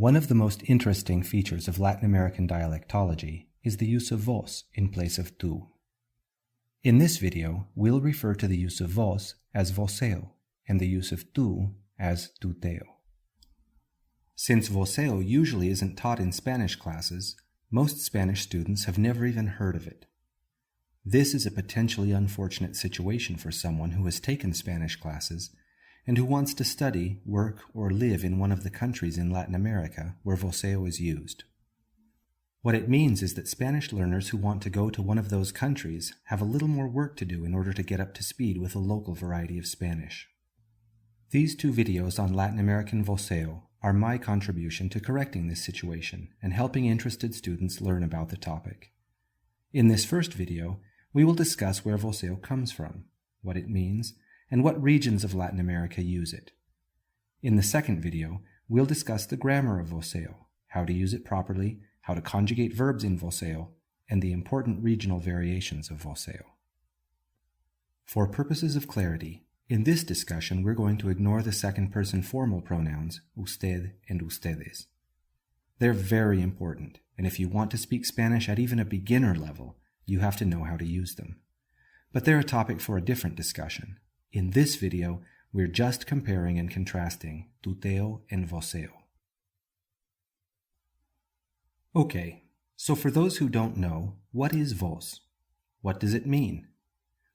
One of the most interesting features of Latin American dialectology is the use of vos in place of tú. In this video, we'll refer to the use of vos as voseo and the use of tú as tuteo. Since voseo usually isn't taught in Spanish classes, most Spanish students have never even heard of it. This is a potentially unfortunate situation for someone who has taken Spanish classes and who wants to study, work, or live in one of the countries in Latin America where voseo is used. What it means is that Spanish learners who want to go to one of those countries have a little more work to do in order to get up to speed with a local variety of Spanish. These two videos on Latin American voseo are my contribution to correcting this situation and helping interested students learn about the topic. In this first video, we will discuss where voseo comes from, what it means, and what regions of Latin America use it. In the second video, we'll discuss the grammar of voseo, how to use it properly, how to conjugate verbs in voseo, and the important regional variations of voseo. For purposes of clarity, in this discussion we're going to ignore the second-person formal pronouns usted and ustedes. They're very important, and if you want to speak Spanish at even a beginner level, you have to know how to use them. But they're a topic for a different discussion. In this video, we're just comparing and contrasting tuteo and voseo. Okay, so for those who don't know, what is vos? What does it mean?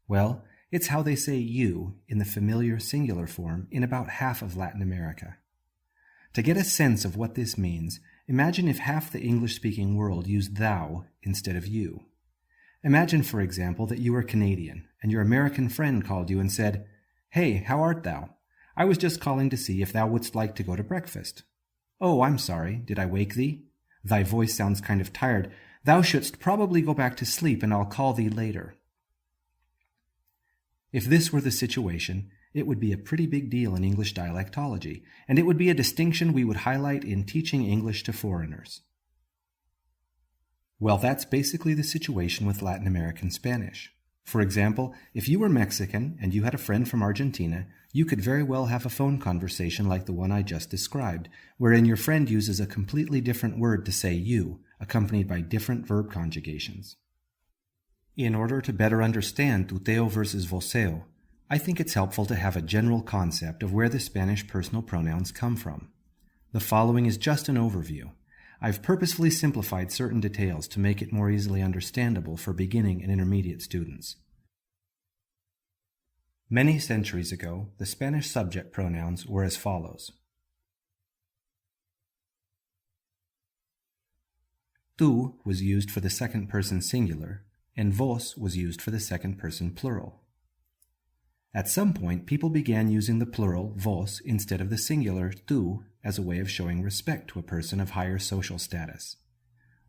Well, it's how they say you in the familiar singular form in about half of Latin America. To get a sense of what this means, imagine if half the English-speaking world used thou instead of you. Imagine, for example, that you were Canadian, and your American friend called you and said, "Hey, how art thou? I was just calling to see if thou wouldst like to go to breakfast." "Oh, I'm sorry, did I wake thee? Thy voice sounds kind of tired. Thou shouldst probably go back to sleep, and I'll call thee later." If this were the situation, it would be a pretty big deal in English dialectology, and it would be a distinction we would highlight in teaching English to foreigners. Well, that's basically the situation with Latin American Spanish. For example, if you were Mexican and you had a friend from Argentina, you could very well have a phone conversation like the one I just described, wherein your friend uses a completely different word to say you, accompanied by different verb conjugations. In order to better understand tuteo versus voseo, I think it's helpful to have a general concept of where the Spanish personal pronouns come from. The following is just an overview. I've purposefully simplified certain details to make it more easily understandable for beginning and intermediate students. Many centuries ago, the Spanish subject pronouns were as follows. Tú was used for the second person singular, and vos was used for the second person plural. At some point, people began using the plural vos instead of the singular tú as a way of showing respect to a person of higher social status.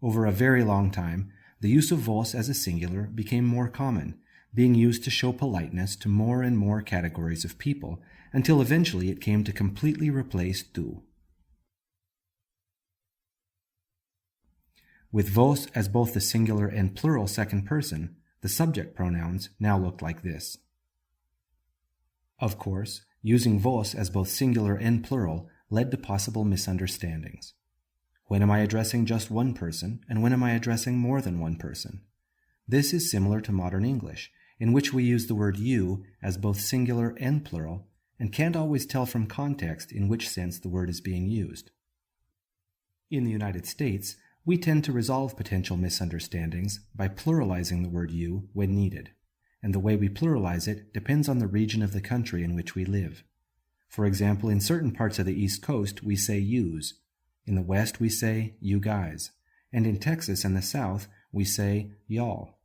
Over a very long time, the use of vos as a singular became more common, being used to show politeness to more and more categories of people, until eventually it came to completely replace tú. With vos as both the singular and plural second person, the subject pronouns now looked like this. Of course, using vos as both singular and plural led to possible misunderstandings. When am I addressing just one person, and when am I addressing more than one person? This is similar to modern English, in which we use the word you as both singular and plural, and can't always tell from context in which sense the word is being used. In the United States, we tend to resolve potential misunderstandings by pluralizing the word you when needed, and the way we pluralize it depends on the region of the country in which we live. For example, in certain parts of the East Coast, we say yous. In the West, we say you guys. And in Texas and the South, we say y'all.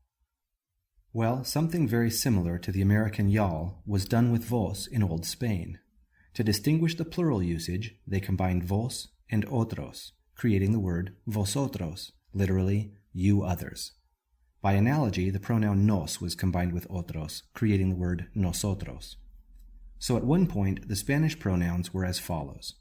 Well, something very similar to the American y'all was done with vos in Old Spain. To distinguish the plural usage, they combined vos and otros, creating the word vosotros, literally, you others. By analogy, the pronoun nos was combined with otros, creating the word nosotros. So at one point, the Spanish pronouns were as follows.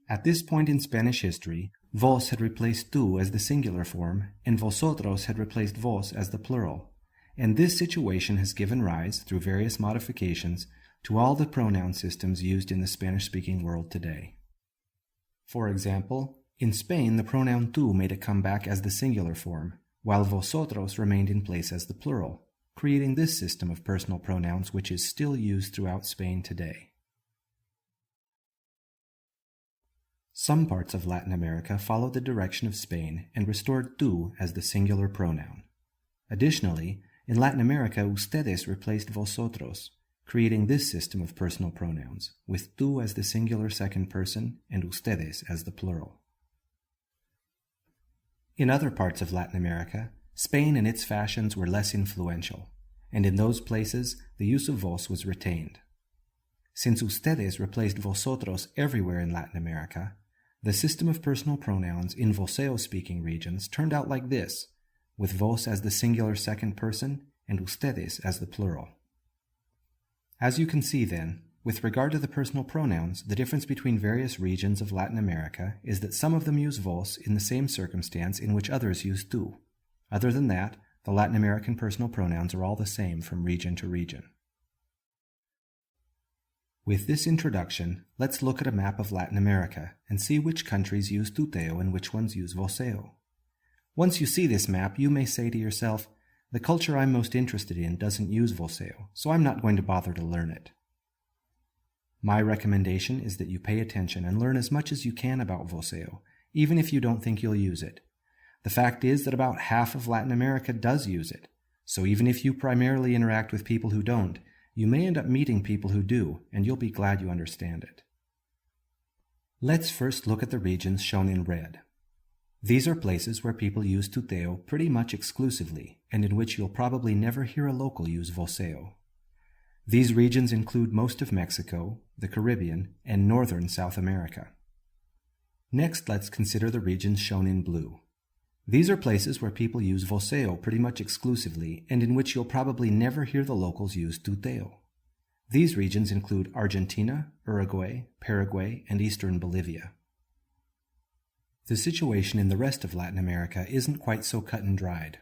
At this point in Spanish history, vos had replaced tú as the singular form, and vosotros had replaced vos as the plural. And this situation has given rise, through various modifications, to all the pronoun systems used in the Spanish-speaking world today. For example, in Spain the pronoun tú made a comeback as the singular form, while vosotros remained in place as the plural, creating this system of personal pronouns which is still used throughout Spain today. Some parts of Latin America followed the direction of Spain and restored tú as the singular pronoun. Additionally, in Latin America, ustedes replaced vosotros, creating this system of personal pronouns, with tú as the singular second person and ustedes as the plural. In other parts of Latin America, Spain and its fashions were less influential, and in those places the use of vos was retained. Since ustedes replaced vosotros everywhere in Latin America, the system of personal pronouns in Voceo-speaking regions turned out like this, with vos as the singular second person and ustedes as the plural. As you can see then, with regard to the personal pronouns, the difference between various regions of Latin America is that some of them use vos in the same circumstance in which others use tú. Other than that, the Latin American personal pronouns are all the same from region to region. With this introduction, let's look at a map of Latin America and see which countries use tuteo and which ones use voceo. Once you see this map, you may say to yourself, the culture I'm most interested in doesn't use voceo, so I'm not going to bother to learn it. My recommendation is that you pay attention and learn as much as you can about voceo, even if you don't think you'll use it. The fact is that about half of Latin America does use it, so even if you primarily interact with people who don't, you may end up meeting people who do, and you'll be glad you understand it. Let's first look at the regions shown in red. These are places where people use tuteo pretty much exclusively, and in which you'll probably never hear a local use voceo. These regions include most of Mexico, the Caribbean, and northern South America. Next, let's consider the regions shown in blue. These are places where people use voceo pretty much exclusively, and in which you'll probably never hear the locals use tuteo. These regions include Argentina, Uruguay, Paraguay, and eastern Bolivia. The situation in the rest of Latin America isn't quite so cut and dried.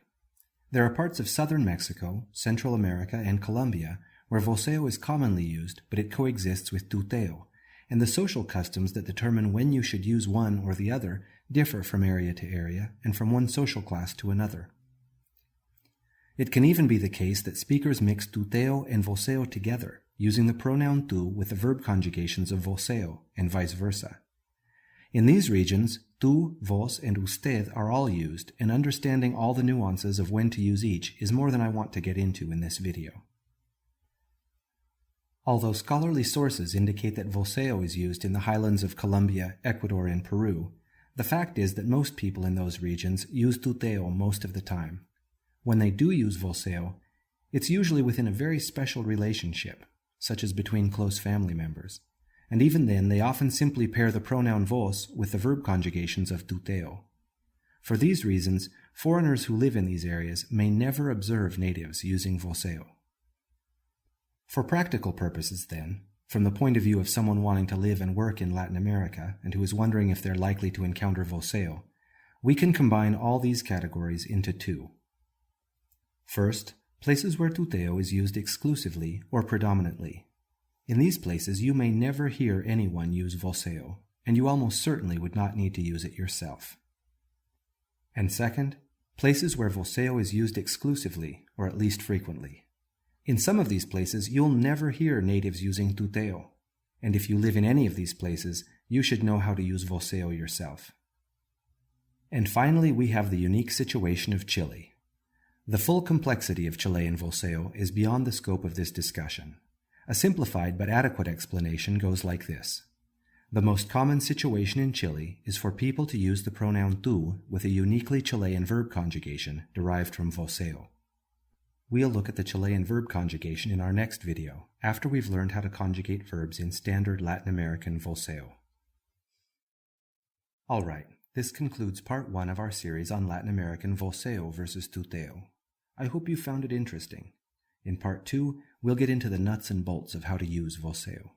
There are parts of southern Mexico, Central America, and Colombia where voceo is commonly used, but it coexists with tuteo, and the social customs that determine when you should use one or the other differ from area to area and from one social class to another. It can even be the case that speakers mix tuteo and voceo together, using the pronoun tú with the verb conjugations of voceo, and vice versa. In these regions, tú, vos, and usted are all used, and understanding all the nuances of when to use each is more than I want to get into in this video. Although scholarly sources indicate that voceo is used in the highlands of Colombia, Ecuador, and Peru, the fact is that most people in those regions use tuteo most of the time. When they do use voceo, it's usually within a very special relationship, such as between close family members, and even then they often simply pair the pronoun vos with the verb conjugations of tuteo. For these reasons, foreigners who live in these areas may never observe natives using voceo. For practical purposes, then, from the point of view of someone wanting to live and work in Latin America and who is wondering if they're likely to encounter voceo, we can combine all these categories into two. First, places where tuteo is used exclusively or predominantly. In these places, you may never hear anyone use voceo, and you almost certainly would not need to use it yourself. And second, places where voceo is used exclusively, or at least frequently. In some of these places, you'll never hear natives using tuteo, and if you live in any of these places, you should know how to use voceo yourself. And finally, we have the unique situation of Chile. The full complexity of Chilean voceo is beyond the scope of this discussion. A simplified but adequate explanation goes like this. The most common situation in Chile is for people to use the pronoun tú with a uniquely Chilean verb conjugation derived from voceo. We'll look at the Chilean verb conjugation in our next video, after we've learned how to conjugate verbs in standard Latin American voceo. Alright, this concludes part 1 of our series on Latin American voceo versus tuteo. I hope you found it interesting. In part 2, we'll get into the nuts and bolts of how to use voceo.